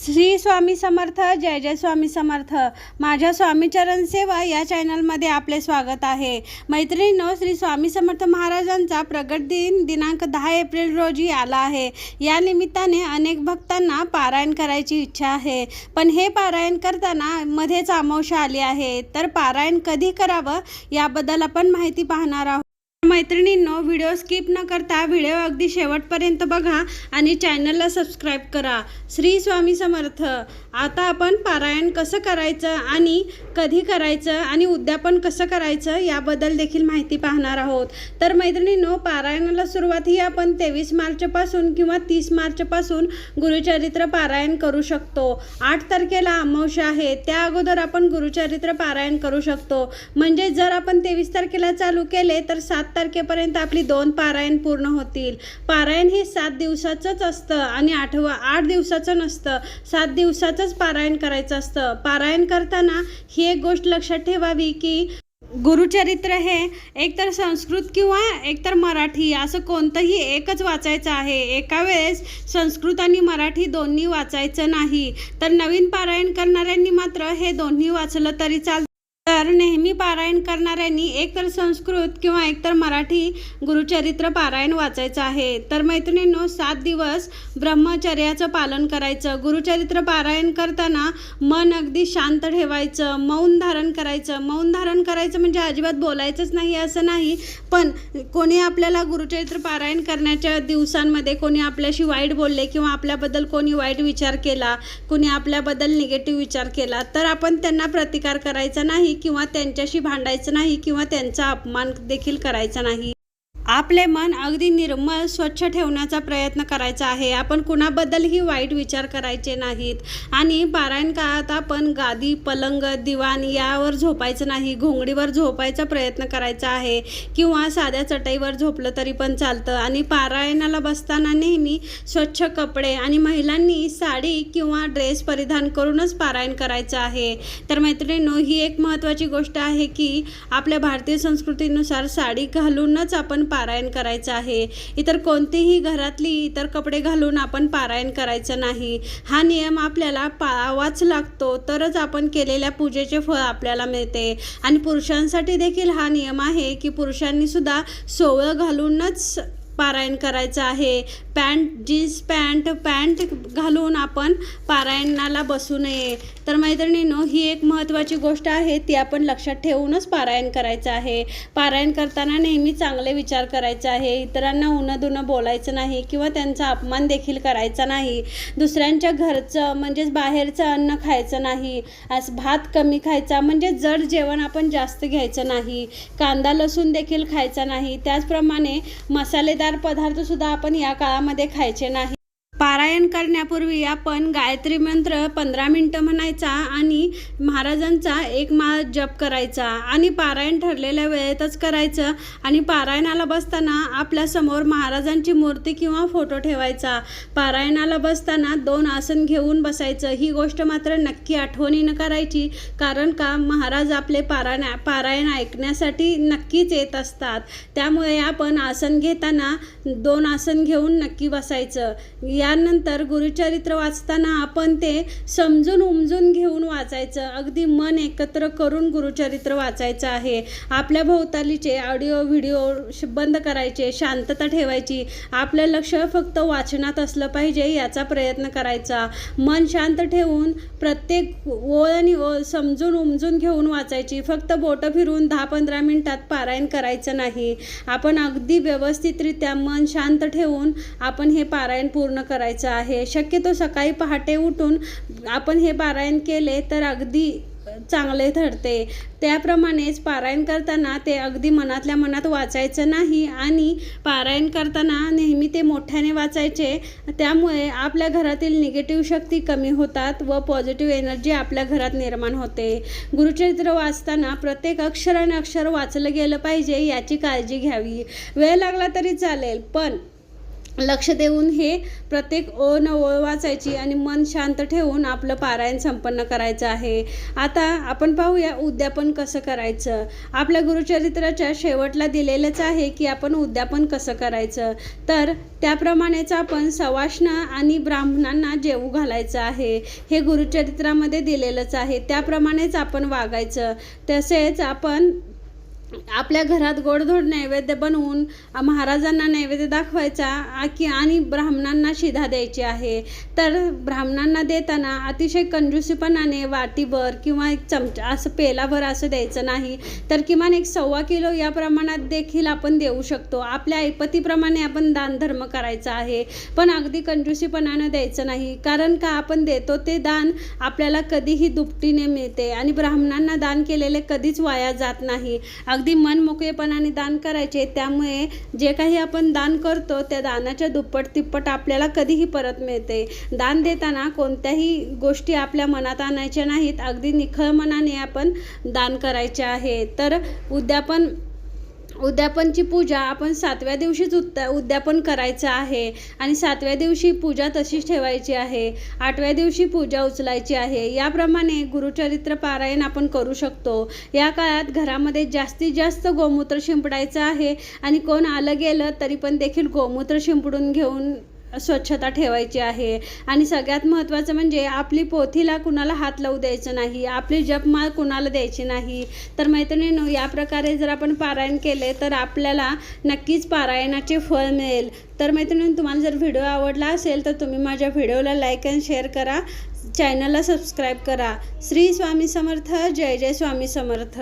श्री स्वामी समर्थ. जय जय स्वामी समर्थ. माझ्या स्वामीचरण सेवा या चॅनलमध्ये आपले स्वागत आहे. मैत्रिणींनो, श्री स्वामी समर्थ महाराजांचा प्रगट दिन दिनांक 10 एप्रिल रोजी आला आहे. या निमित्ताने अनेक भक्तांना पारायण करायची इच्छा आहे, पण हे पारायण करताना मध्येच अमावस्या आली आहे. तर पारायण कधी करावं याबद्दल आपण माहिती पाहणार आहोत. मैत्रिणींनो, व्हिडिओ स्किप न करता व्हिडिओ अगदी शेवटपर्यंत बघा आणि चॅनलला सबस्क्राईब करा. श्री स्वामी समर्थ. आता आपण पारायण कसं करायचं आणि कधी करायचं आणि उद्यापन कसं करायचं याबद्दल देखील माहिती पाहणार आहोत. तर मैत्रिणींनो, पारायणाला सुरुवात ही आपण 23 मार्चपासून किंवा 30 मार्चपासून गुरुचरित्र पारायण करू शकतो. 8 तारखेला अमावस्या आहे, त्या अगोदर आपण गुरुचरित्र पारायण करू शकतो. म्हणजे जर आपण 23 तारखेला चालू केले तर 7 तारखेपर्यंत आपली 2 पारायण पूर्ण होतील. पारायण हे 7 दिवसाचंच असतं आणि 8 दिवसाचं नसतं. 7 दिवसाचंच पारायण करायचं असतं. पारायण करताना ही एक गोष्ट लक्षात ठेवावी की गुरुचरित्र हे एकतर संस्कृत किंवा एकतर मराठी असं कोणतंही एकच वाचायचं आहे. एका वेळेस संस्कृत आणि मराठी दोन्ही वाचायचं नाही. तर नवीन पारायण करणाऱ्यांनी मात्र हे दोन्ही वाचलं तरी चालतं. तर नेहमी पारायण करणाऱ्यांनी एकतर संस्कृत किंवा एकतर मराठी गुरुचरित्र पारायण वाचायचं आहे. तर मैत्रिणींनो, 7 दिवस ब्रह्मचर्याचं पालन करायचं. गुरुचरित्र पारायण करताना मन अगदी शांत ठेवायचं, मौन धारण करायचं. मौन धारण करायचं म्हणजे अजिबात बोलायचंच नाही असं नाही, पण कोणी आपल्याला गुरुचरित्र पारायण करण्याच्या दिवसांमध्ये कोणी आपल्याशी वाईट बोलले किंवा आपल्याबद्दल कोणी वाईट विचार केला, कोणी आपल्याबद्दल निगेटिव्ह विचार केला, तर आपण त्यांना प्रतिकार करायचा नाही किंवा त्यांच्याशी भांडायचं नाही किंवा त्यांचा अपमान देखील करायचा नाही. आपले मन अगदी निर्मळ स्वच्छ ठेवण्याचा प्रयत्न करायचा आहे. आपण कुणाबद्दलही वाईट विचार करायचे नाहीत. आणि पारायण काळात आपण गादी, पलंग, दिवाण यावर झोपायचं नाही. घोंगडीवर झोपायचा प्रयत्न करायचा आहे किंवा साध्या चटईवर झोपलं तरी पण चालतं. आणि पारायणाला बसताना नेहमी स्वच्छ कपडे आणि महिलांनी साडी किंवा ड्रेस परिधान करूनच पारायण करायचं आहे. तर मैत्रिणींनो, ही एक महत्त्वाची गोष्ट आहे की आपल्या भारतीय संस्कृतीनुसार साडी घालूनच आपण पारायण करायचं आहे. इतर कोणतेही घरातली इतर कपडे घालून आपण पारायण करायचं नाही. हा नियम आपल्याला पाळावाच लागतो, तरच आपण केलेल्या पूजेचे फळ आपल्याला मिळते. आणि पुरुषांसाठी देखील हा नियम आहे की पुरुषांनी सुद्धा सोवळं घालूनच पारायण करायचं आहे. जीन्स पॅन्ट घालून आपण पारायणाला बसू नये. तर मैत्रिणींनो, ही एक महत्त्वाची गोष्ट आहे, ती आपण लक्षात ठेवूनच पारायण करायचं आहे. पारायण करताना नेहमी चांगले विचार करायचे आहे. इतरांना उणंदुणं बोलायचं नाही किंवा त्यांचा अपमान देखील करायचा नाही. दुसऱ्यांच्या घरचं म्हणजेच बाहेरचं अन्न खायचं नाही. आज भात कमी खायचा, म्हणजे जड जेवण आपण जास्त घ्यायचं नाही. कांदा लसूण देखील खायचा नाही. त्याचप्रमाणे मसालेदार पदार्थसुद्धा आपण या काळामध्ये खायचे नाही. पारायण करण्यापूर्वी आपण गायत्री मंत्र 15 मिनिटं म्हणायचा आणि महाराजांचा एक माळ जप करायचा आणि पारायण ठरलेल्या वेळेतच करायचं. आणि पारायणाला बसताना आपल्यासमोर महाराजांची मूर्ती किंवा फोटो ठेवायचा. पारायणाला बसताना 2 आसन घेऊन बसायचं. ही गोष्ट मात्र नक्की आठवणीनं करायची, कारण का महाराज आपले पारायण ऐकण्यासाठी नक्कीच येत असतात. त्यामुळे आपण आसन घेताना 2 आसन घेऊन नक्की बसायचं. यानंतर गुरुचरित्र वाचताना आपण ते समजून उमजून घेऊन वाचायचं. अगदी मन एकत्र करून गुरुचरित्र वाचायचं आहे. आपल्या भोवतालीचे ऑडिओ व्हिडिओ बंद करायचे, शांतता ठेवायची. आपलं लक्ष फक्त वाचनात असलं पाहिजे याचा प्रयत्न करायचा. मन शांत ठेवून प्रत्येक ओळ आणि ओळ समजून उमजून घेऊन वाचायची. फक्त बोटं फिरून 10-15 मिनिटात पारायण करायचं नाही. आपण अगदी व्यवस्थितरित्या मन शांत ठेवून आपण हे पारायण पूर्ण करायचं आहे. शक्यतो सकाळी पहाटे उठून आपण हे पारायण केले तर अगदी चांगले ठरते. त्याप्रमाणेच पारायण करताना ते अगदी मनातल्या मनात वाचायचं नाही आणि पारायण करताना नेहमी ते मोठ्याने वाचायचे. त्यामुळे आपल्या घरातील निगेटिव्ह शक्ती कमी होतात व पॉझिटिव्ह एनर्जी आपल्या घरात निर्माण होते. गुरुचरित्र वाचताना प्रत्येक अक्षराने अक्षर वाचलं गेलं पाहिजे याची काळजी घ्यावी. वेळ लागला तरी चालेल, पण लक्ष देऊन हे प्रत्येक ओळ न ओळ वाचायची आणि मन शांत ठेवून आपलं पारायण संपन्न करायचं आहे. आता आपण पाहूया उद्यापन कसं करायचं. आपल्या गुरुचरित्राच्या शेवटला दिलेलंच आहे की आपण उद्यापन कसं करायचं. तर त्याप्रमाणेच आपण सवाष्ण आणि ब्राह्मणांना जेवू घालायचं आहे. हे गुरुचरित्रामध्ये दिलेलंच आहे. त्याप्रमाणेच आपण वागायचं. तसेच आपण आपल्या घरात गोडधोड नैवेद्य बनवून महाराजांना नैवेद्य दाखवायचा आणि ब्राह्मणांना शिधा द्यायची आहे. तर ब्राह्मणांना देताना अतिशय कंजूसीपणाने वाटीभर किंवा एक चमचा असं पेलाभर असं द्यायचं नाही, तर किमान 1.25 किलो या प्रमाणात देखील आपण देऊ शकतो. आपल्या ऐपतीप्रमाणे आपण दानधर्म करायचा आहे, पण अगदी कंजूसीपणानं द्यायचं नाही. कारण का आपण देतो ते दान आपल्याला कधीही दुपटीने मिळते आणि ब्राह्मणांना दान केलेले कधीच वाया जात नाही. अगदी मन मोकळेपणाने दान करायचे. त्यामुळे जे काही आपण दान करतो त्या दानाच्या दुप्पट तिप्पट आपल्याला कधीही परत मिळते. दान देताना कोणत्याही गोष्टी आपल्या मनात आणायच्या नाहीत. अगदी निखळ मनाने आपण दान करायचे आहे. तर उद्यापनची पूजा आपण 7व्या दिवशीच उद्यापन करायचं आहे आणि 7व्या दिवशी पूजा तशीच ठेवायची आहे. 8व्या दिवशी पूजा उचलायची आहे. याप्रमाणे गुरुचरित्र पारायण आपण करू शकतो. या काळात घरामध्ये जास्तीत जास्त गोमूत्र शिंपडायचं आहे आणि कोण आलं गेलं तरी पण देखील गोमूत्र शिंपडून घेऊन स्वच्छता ठेवायची आहे. आणि सगळ्यात महत्त्वाचं म्हणजे आपली पोथीला कुणाला हात लावू द्यायचं नाही, आपली जपमाळ कुणाला द्यायची नाही. तर मैत्रिणींनो, या प्रकारे जर आपण पारायण केले तर आपल्याला नक्कीच पारायणाचे फळ मिळेल. तर मैत्रिणींनो, तुम्हाला जर व्हिडिओ आवडला असेल तर तुम्ही माझ्या व्हिडिओला लाईक आणि शेअर करा, चॅनलला सबस्क्राईब करा. श्री स्वामी समर्थ. जय जय स्वामी समर्थ.